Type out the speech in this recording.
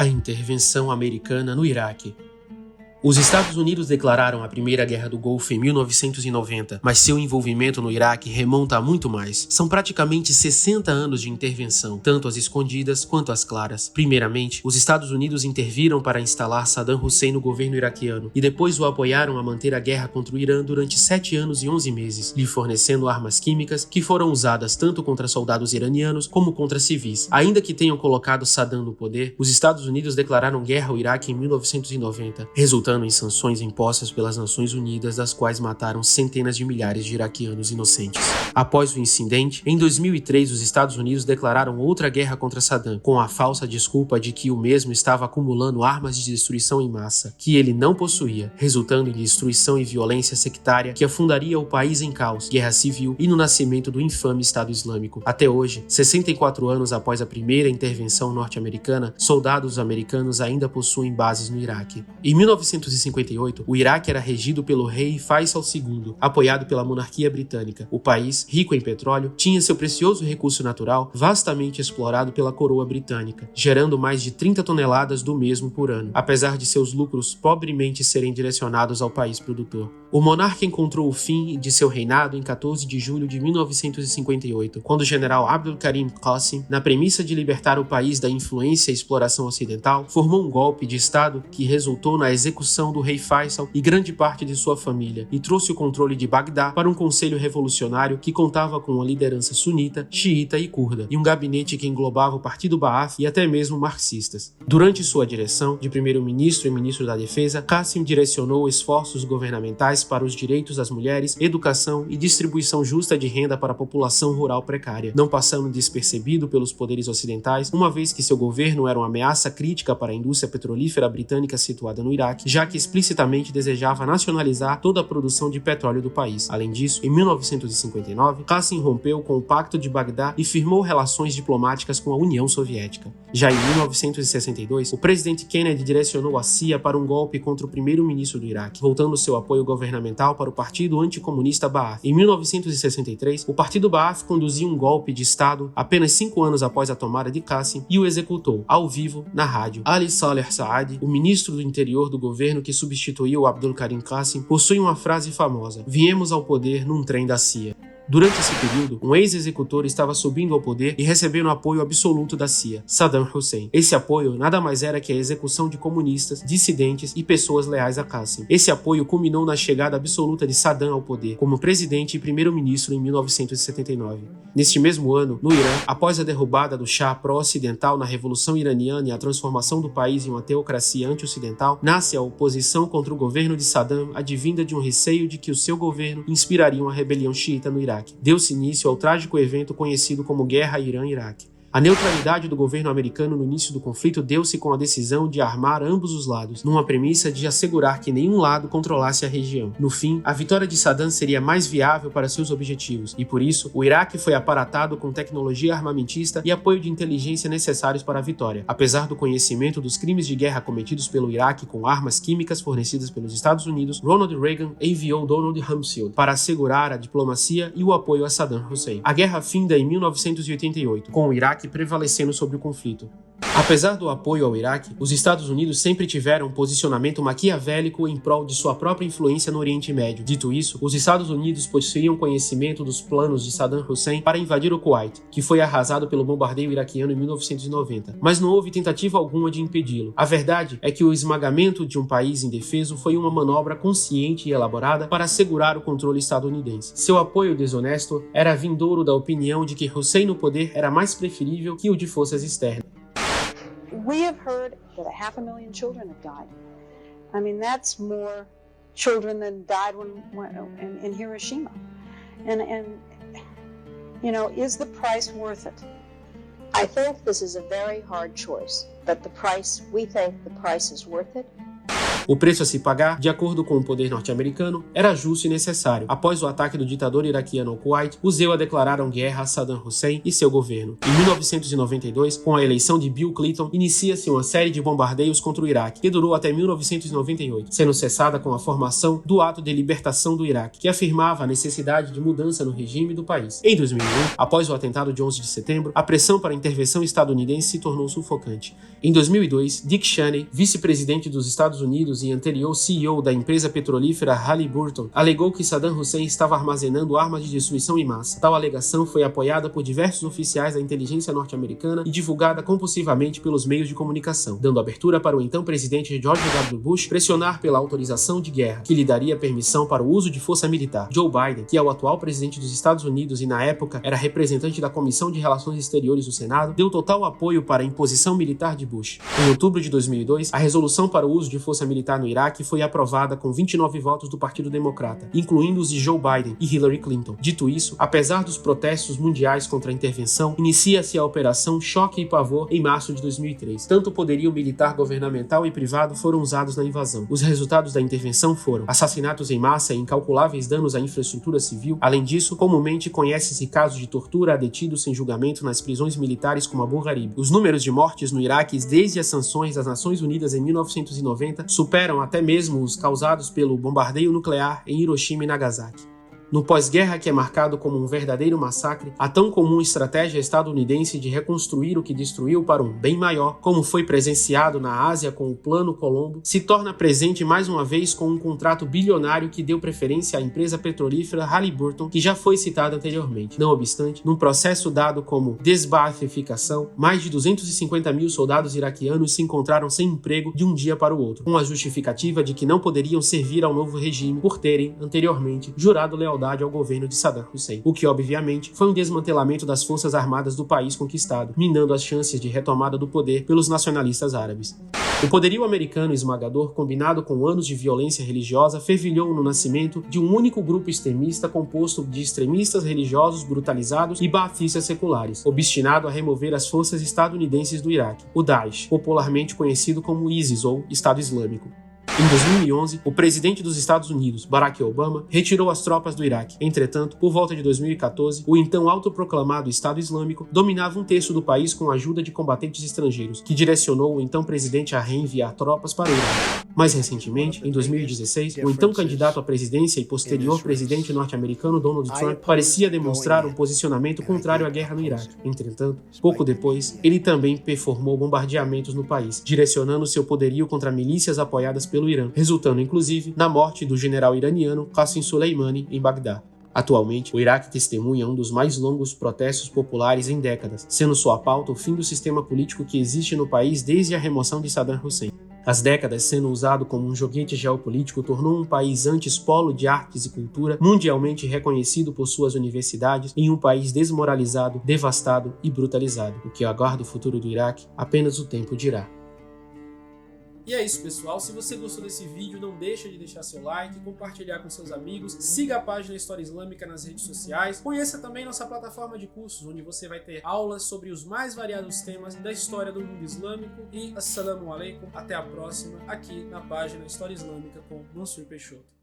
A intervenção americana no Iraque. Os Estados Unidos declararam a Primeira Guerra do Golfo em 1990, mas seu envolvimento no Iraque remonta a muito mais. São praticamente 60 anos de intervenção, tanto as escondidas quanto as claras. Primeiramente, os Estados Unidos interviram para instalar Saddam Hussein no governo iraquiano e depois o apoiaram a manter a guerra contra o Irã durante 7 anos e 11 meses, lhe fornecendo armas químicas que foram usadas tanto contra soldados iranianos como contra civis. Ainda que tenham colocado Saddam no poder, os Estados Unidos declararam guerra ao Iraque em 1990, resultando em sanções impostas pelas Nações Unidas, das quais mataram centenas de milhares de iraquianos inocentes. Após o incidente, em 2003 os Estados Unidos declararam outra guerra contra Saddam, com a falsa desculpa de que o mesmo estava acumulando armas de destruição em massa, que ele não possuía, resultando em destruição e violência sectária que afundaria o país em caos, guerra civil e no nascimento do infame Estado Islâmico. Até hoje, 64 anos após a primeira intervenção norte-americana, soldados americanos ainda possuem bases no Iraque. Em 1958, o Iraque era regido pelo rei Faisal II, apoiado pela monarquia britânica. O país, rico em petróleo, tinha seu precioso recurso natural vastamente explorado pela coroa britânica, gerando mais de 30 toneladas do mesmo por ano, apesar de seus lucros pobremente serem direcionados ao país produtor. O monarca encontrou o fim de seu reinado em 14 de julho de 1958, quando o general Abdul Karim Qasim, na premissa de libertar o país da influência e exploração ocidental, formou um golpe de Estado que resultou na execução do rei Faisal e grande parte de sua família, e trouxe o controle de Bagdá para um conselho revolucionário que contava com uma liderança sunita, xiita e curda, e um gabinete que englobava o Partido Ba'ath e até mesmo marxistas. Durante sua direção de primeiro-ministro e ministro da Defesa, Qasim direcionou esforços governamentais para os direitos das mulheres, educação e distribuição justa de renda para a população rural precária, não passando despercebido pelos poderes ocidentais, uma vez que seu governo era uma ameaça crítica para a indústria petrolífera britânica situada no Iraque, já que explicitamente desejava nacionalizar toda a produção de petróleo do país. Além disso, em 1959, Qasim rompeu com o Pacto de Bagdá e firmou relações diplomáticas com a União Soviética. Já em 1962, o presidente Kennedy direcionou a CIA para um golpe contra o primeiro-ministro do Iraque, voltando seu apoio governamental para o Partido Anticomunista Ba'ath. Em 1963, o Partido Ba'ath conduziu um golpe de Estado apenas 5 anos após a tomada de Qasim e o executou, ao vivo, na rádio. Ali Saleh Saad, o ministro do interior do governo que substituiu Abdul Karim Qasim, possui uma frase famosa: "Viemos ao poder num trem da CIA". Durante esse período, um ex-executor estava subindo ao poder e recebendo apoio absoluto da CIA, Saddam Hussein. Esse apoio nada mais era que a execução de comunistas, dissidentes e pessoas leais a Qasim. Esse apoio culminou na chegada absoluta de Saddam ao poder, como presidente e primeiro-ministro em 1979. Neste mesmo ano, no Irã, após a derrubada do Shah pró-ocidental na Revolução Iraniana e a transformação do país em uma teocracia anti-ocidental, nasce a oposição contra o governo de Saddam, advinda de um receio de que o seu governo inspiraria uma rebelião xiita no Iraque. Deu-se início ao trágico evento conhecido como Guerra Irã-Iraque. A neutralidade do governo americano no início do conflito deu-se com a decisão de armar ambos os lados, numa premissa de assegurar que nenhum lado controlasse a região. No fim, a vitória de Saddam seria mais viável para seus objetivos, e por isso, o Iraque foi aparatado com tecnologia armamentista e apoio de inteligência necessários para a vitória. Apesar do conhecimento dos crimes de guerra cometidos pelo Iraque com armas químicas fornecidas pelos Estados Unidos, Ronald Reagan enviou Donald Rumsfeld para assegurar a diplomacia e o apoio a Saddam Hussein. A guerra finda em 1988, com o Iraque prevalecendo sobre o conflito. Apesar do apoio ao Iraque, os Estados Unidos sempre tiveram um posicionamento maquiavélico em prol de sua própria influência no Oriente Médio. Dito isso, os Estados Unidos possuíam conhecimento dos planos de Saddam Hussein para invadir o Kuwait, que foi arrasado pelo bombardeio iraquiano em 1990, mas não houve tentativa alguma de impedi-lo. A verdade é que o esmagamento de um país indefeso foi uma manobra consciente e elaborada para assegurar o controle estadunidense. Seu apoio desonesto era vindouro da opinião de que Hussein no poder era mais preferível que o de forças externas. We have heard that 500,000 children have died. I mean, that's more children than died in Hiroshima. And you know, is the price worth it? I think this is a very hard choice, but we think the price is worth it. O preço a se pagar, de acordo com o poder norte-americano, era justo e necessário. Após o ataque do ditador iraquiano ao Kuwait, os EUA declararam guerra a Saddam Hussein e seu governo. Em 1992, com a eleição de Bill Clinton, inicia-se uma série de bombardeios contra o Iraque, que durou até 1998, sendo cessada com a formação do Ato de Libertação do Iraque, que afirmava a necessidade de mudança no regime do país. Em 2001, após o atentado de 11 de setembro, a pressão para a intervenção estadunidense se tornou sufocante. Em 2002, Dick Cheney, vice-presidente dos Estados Unidos e anterior CEO da empresa petrolífera Halliburton, alegou que Saddam Hussein estava armazenando armas de destruição em massa. Tal alegação foi apoiada por diversos oficiais da inteligência norte-americana e divulgada compulsivamente pelos meios de comunicação, dando abertura para o então presidente George W. Bush pressionar pela autorização de guerra, que lhe daria permissão para o uso de força militar. Joe Biden, que é o atual presidente dos Estados Unidos e na época era representante da Comissão de Relações Exteriores do Senado, deu total apoio para a imposição militar de Bush. Em outubro de 2002, a resolução para o uso de força militar no Iraque foi aprovada com 29 votos do Partido Democrata, incluindo os de Joe Biden e Hillary Clinton. Dito isso, apesar dos protestos mundiais contra a intervenção, inicia-se a Operação Choque e Pavor em março de 2003. Tanto o poderio militar governamental e privado foram usados na invasão. Os resultados da intervenção foram assassinatos em massa e incalculáveis danos à infraestrutura civil. Além disso, comumente conhece-se casos de tortura a detidos sem julgamento nas prisões militares como Abu Ghraib. Os números de mortes no Iraque desde as sanções das Nações Unidas em 1990 superam até mesmo os causados pelo bombardeio nuclear em Hiroshima e Nagasaki. No pós-guerra, que é marcado como um verdadeiro massacre, a tão comum estratégia estadunidense de reconstruir o que destruiu para um bem maior, como foi presenciado na Ásia com o Plano Colombo, se torna presente mais uma vez com um contrato bilionário que deu preferência à empresa petrolífera Halliburton, que já foi citada anteriormente. Não obstante, num processo dado como desbaafificação, mais de 250 mil soldados iraquianos se encontraram sem emprego de um dia para o outro, com a justificativa de que não poderiam servir ao novo regime por terem, anteriormente, jurado lealdade ao governo de Saddam Hussein, o que obviamente foi um desmantelamento das forças armadas do país conquistado, minando as chances de retomada do poder pelos nacionalistas árabes. O poderio americano esmagador, combinado com anos de violência religiosa, fervilhou no nascimento de um único grupo extremista composto de extremistas religiosos brutalizados e baathistas seculares, obstinado a remover as forças estadunidenses do Iraque, o Daesh, popularmente conhecido como ISIS ou Estado Islâmico. Em 2011, o presidente dos Estados Unidos, Barack Obama, retirou as tropas do Iraque. Entretanto, por volta de 2014, o então autoproclamado Estado Islâmico dominava um terço do país com a ajuda de combatentes estrangeiros, que direcionou o então presidente a reenviar tropas para o Iraque. Mais recentemente, em 2016, o então candidato à presidência e posterior presidente norte-americano Donald Trump parecia demonstrar um posicionamento contrário à guerra no Iraque. Entretanto, pouco depois, ele também performou bombardeamentos no país, direcionando seu poderio contra milícias apoiadas pelo Irã, resultando inclusive na morte do general iraniano Qasem Soleimani em Bagdá. Atualmente, o Iraque testemunha um dos mais longos protestos populares em décadas, sendo sua pauta o fim do sistema político que existe no país desde a remoção de Saddam Hussein. As décadas sendo usado como um joguete geopolítico tornou um país antes polo de artes e cultura, mundialmente reconhecido por suas universidades, em um país desmoralizado, devastado e brutalizado. O que aguarda o futuro do Iraque, apenas o tempo dirá. E é isso, pessoal. Se você gostou desse vídeo, não deixa de deixar seu like, compartilhar com seus amigos, siga a página História Islâmica nas redes sociais, conheça também nossa plataforma de cursos, onde você vai ter aulas sobre os mais variados temas da história do mundo islâmico. E assalamu alaikum, até a próxima, aqui na página História Islâmica com Mansur Peixoto.